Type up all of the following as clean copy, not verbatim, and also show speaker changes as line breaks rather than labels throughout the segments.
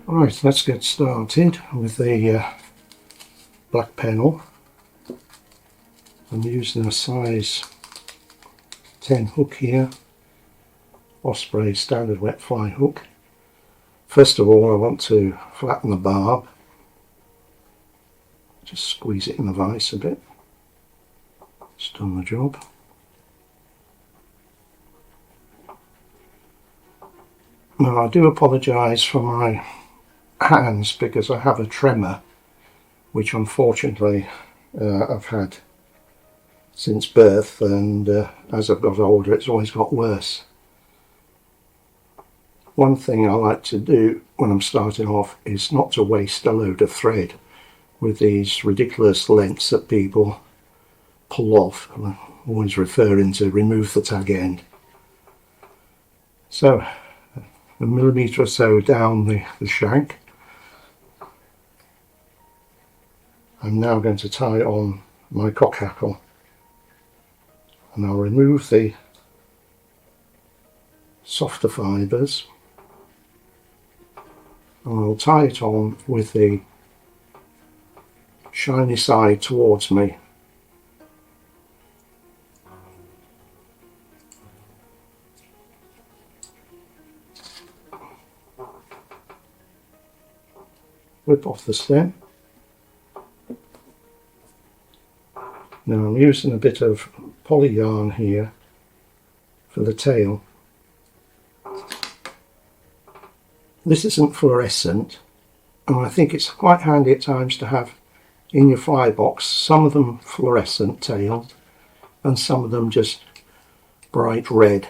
Right, let's get started with the black pennel. I'm using a size 10 hook here, Osprey standard wet fly hook. First of all, I want to flatten the barb, just squeeze it in the vise a bit. It's done the job. Now I do apologise for my hands because I have a tremor, which unfortunately I've had since birth, and as I've got older it's always got worse. One thing I like to do when I'm starting off is not to waste a load of thread with these ridiculous lengths that people pull off. I'm always referring to remove the tag end. So a millimetre or so down the shank. I'm now going to tie on my cock hackle, and I'll remove the softer fibres and I'll tie it on with the shiny side towards me. Whip off the stem. Now I'm using a bit of poly yarn here for the tail. This isn't fluorescent, and I think it's quite handy at times to have in your fly box some of them fluorescent tailed and some of them just bright red.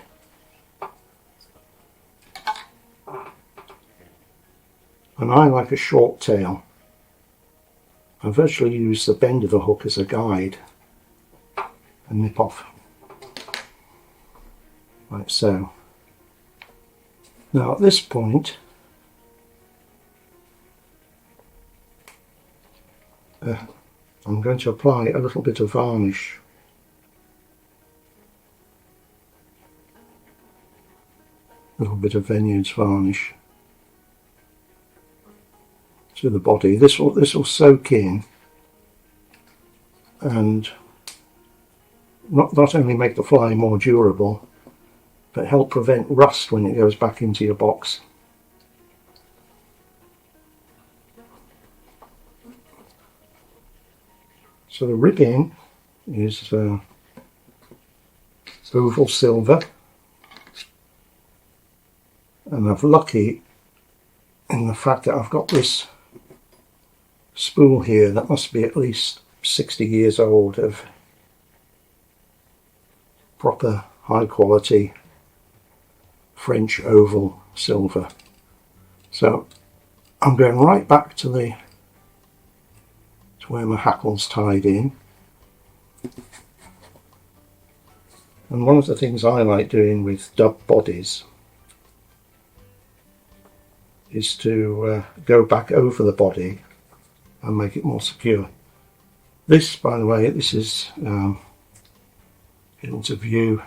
And I like a short tail. I virtually use the bend of the hook as a guide and nip off like so. Now at this point I'm going to apply a little bit of varnish. A little bit of Vineyards varnish to the body. This will soak in and not only make the fly more durable, but help prevent rust when it goes back into your box. So the ribbing is oval silver, and I'm lucky in the fact that I've got this spool here that must be at least 60 years old of proper high quality French oval silver. So I'm going right back to where my hackle's tied in, and one of the things I like doing with dub bodies is to go back over the body and make it more secure. This, by the way, this is into view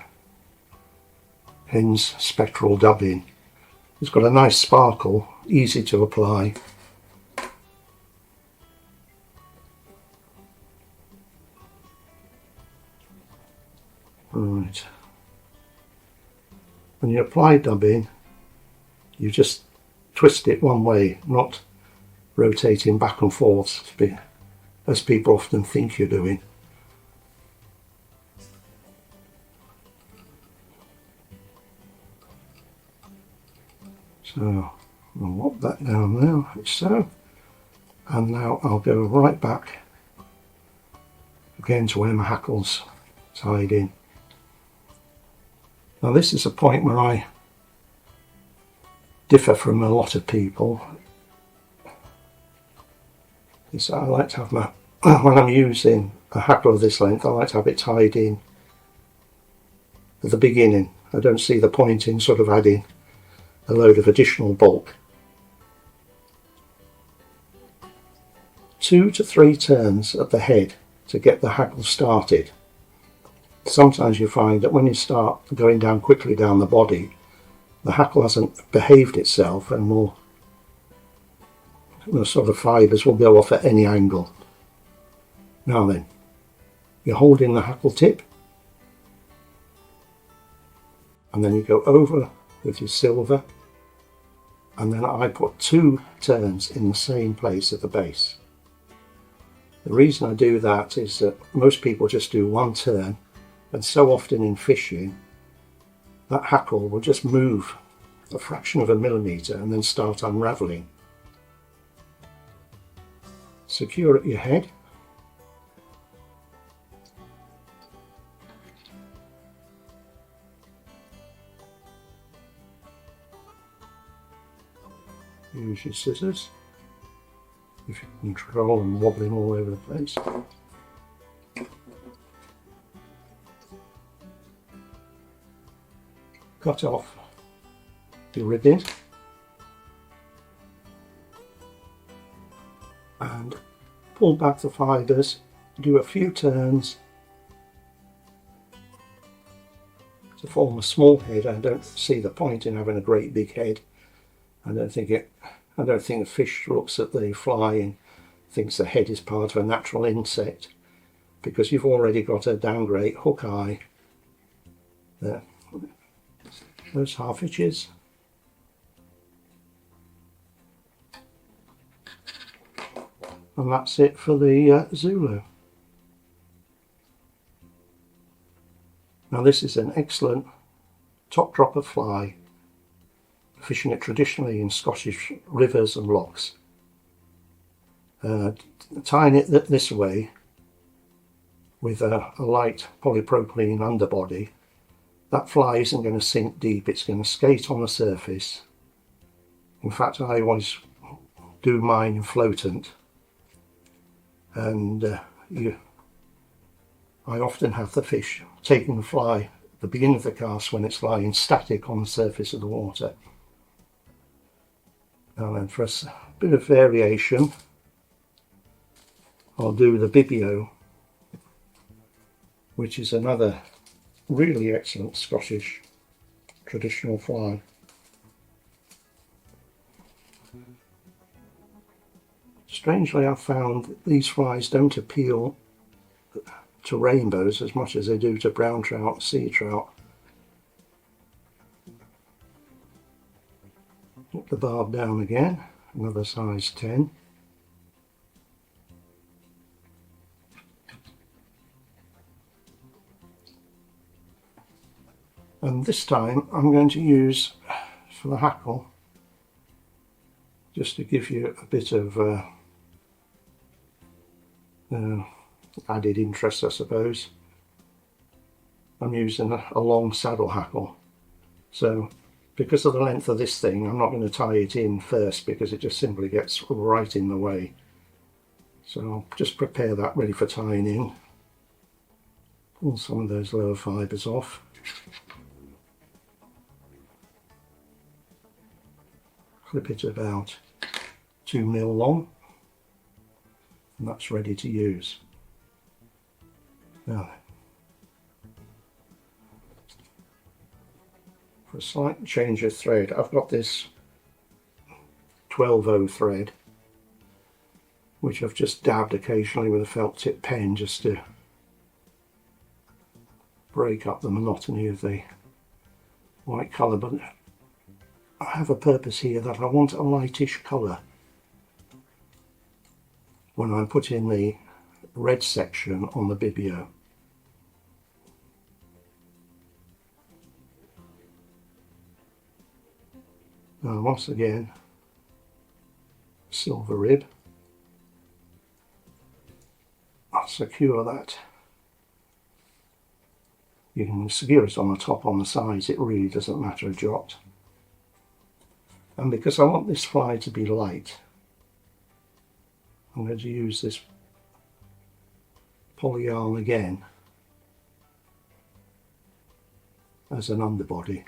Hen's spectral dubbing. It's got a nice sparkle, easy to apply. Right. When you apply dubbing, you just twist it one way, not rotating back and forth as people often think you're doing. So I'll lop that down now, like so, and now I'll go right back again to where my hackle's tied in. Now this is a point where I differ from a lot of people. Is I like to have my, when I'm using a hackle of this length, I like to have it tied in at the beginning. I don't see the point in sort of adding a load of additional bulk. 2 to 3 turns at the head to get the hackle started. Sometimes you find that when you start going down quickly down the body, the hackle hasn't behaved itself and will the sort of fibres will go off at any angle. Now then, you're holding the hackle tip, and then you go over with your silver, and then I put 2 turns in the same place at the base. The reason I do that is that most people just do 1 turn, and so often in fishing that hackle will just move a fraction of a millimetre and then start unravelling. Secure at your head. Use your scissors if you can control them wobbling all over the place. Cut off the ribbon and pull back the fibres, do a few turns to form a small head. I don't see the point in having a great big head. I don't think a fish looks at the fly and thinks the head is part of a natural insect, because you've already got a down great hook eye there. Those half inches. And that's it for the Zulu. Now this is an excellent top dropper fly, fishing it traditionally in Scottish rivers and lochs. Tying it this way with a light polypropylene underbody, that fly isn't going to sink deep, it's going to skate on the surface. In fact, I always do mine in floatant, and I often have the fish taking the fly at the beginning of the cast when it's lying static on the surface of the water. Now then, for a bit of variation, I'll do the Bibio, which is another really excellent Scottish traditional fly. Strangely, I've found that these flies don't appeal to rainbows as much as they do to brown trout, sea trout. Put the barb down again, another size 10. And this time I'm going to use, for the hackle, just to give you a bit of added interest, I suppose, I'm using a long saddle hackle. So because of the length of this thing, I'm not going to tie it in first because it just simply gets right in the way. So I'll just prepare that ready for tying in. Pull some of those lower fibres off. Clip it about 2 mil long, and that's ready to use. Now, for a slight change of thread, I've got this 12-0 thread, which I've just dabbed occasionally with a felt tip pen just to break up the monotony of the white colour, but I have a purpose here that I want a lightish colour when I put in the red section on the Bibio. Now once again, silver rib. I'll secure that. You can secure it on the top, on the sides, it really doesn't matter a jot. And because I want this fly to be light, I'm going to use this poly yarn again as an underbody.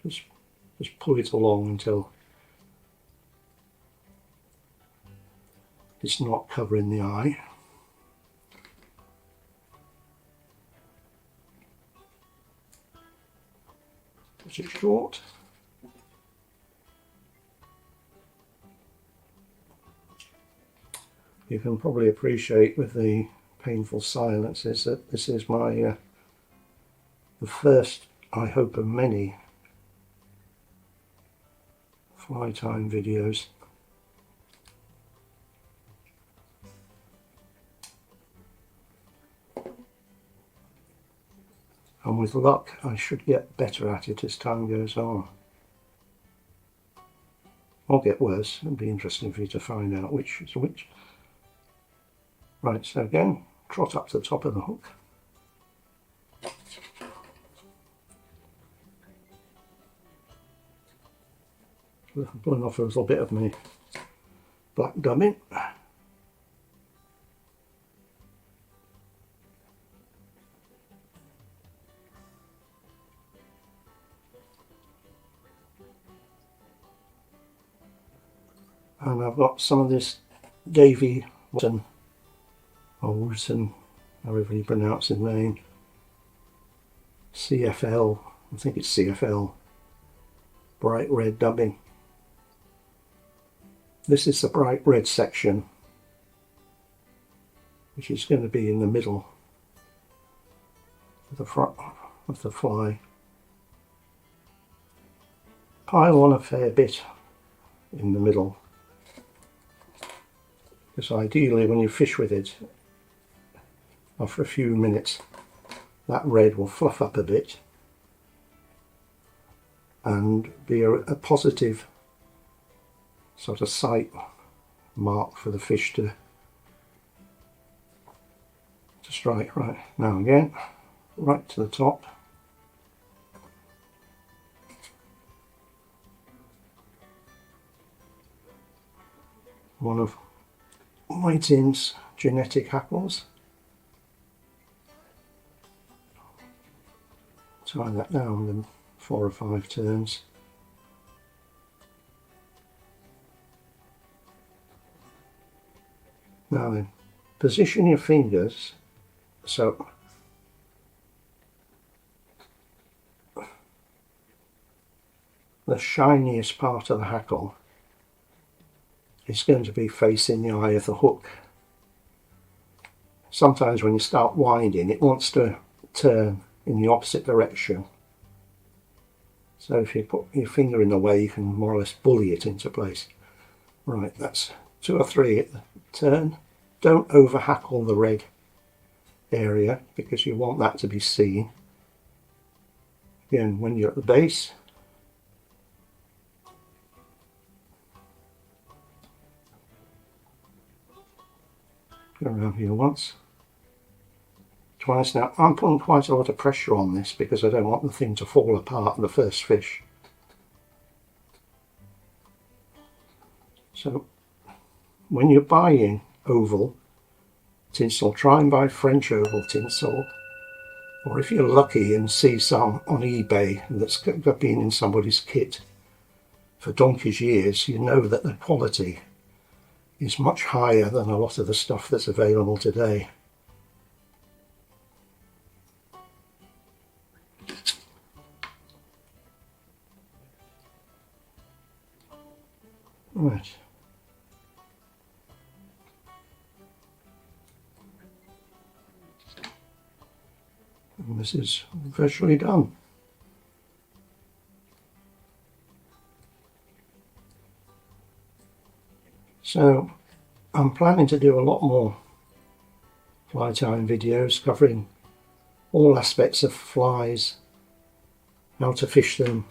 Just pull it along until it's not covering the eye. Put it short. you can probably appreciate with the painful silences that this is my the first, I hope, of many fly time videos. And with luck I should get better at it as time goes on. Or get worse. It'd be interesting for you to find out which is which. Right, so again, trot up to the top of the hook. Pulling off a little bit of my black dubbing. And I've got some of this Davy Wotton, or Wotton, however you pronounce his name, CFL, I think it's CFL, bright red dubbing. This is the bright red section, which is going to be in the middle of the front of the fly. Pile on a fair bit in the middle, because ideally when you fish with it, after a few minutes, that red will fluff up a bit and be a positive sort of sight mark for the fish to strike. Right, now again, right to the top. One of Whiting's genetic hackles. Tie that down in 4 or 5 turns. Now then, position your fingers so the shiniest part of the hackle is going to be facing the eye of the hook. Sometimes when you start winding, it wants to turn in the opposite direction. So if you put your finger in the way, you can more or less bully it into place. Right, that's 2 or 3 at the turn. Don't over hackle the red area because you want that to be seen. Again, when you're at the base, go around here once, twice. Now I'm putting quite a lot of pressure on this because I don't want the thing to fall apart in the first fish. So when you're buying oval tinsel, try and buy French oval tinsel, or if you're lucky and see some on eBay that's been in somebody's kit for donkey's years, you know that the quality is much higher than a lot of the stuff that's available today. Right. And this is virtually done. So I'm planning to do a lot more fly time videos covering all aspects of flies, how to fish them,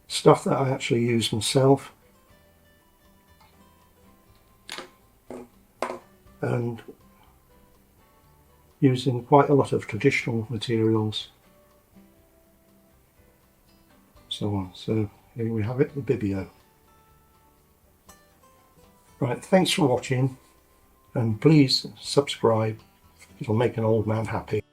stuff that I actually use myself, and using quite a lot of traditional materials, so on. So here we have it, the Bibio. Right, thanks for watching, and please subscribe. It'll make an old man happy.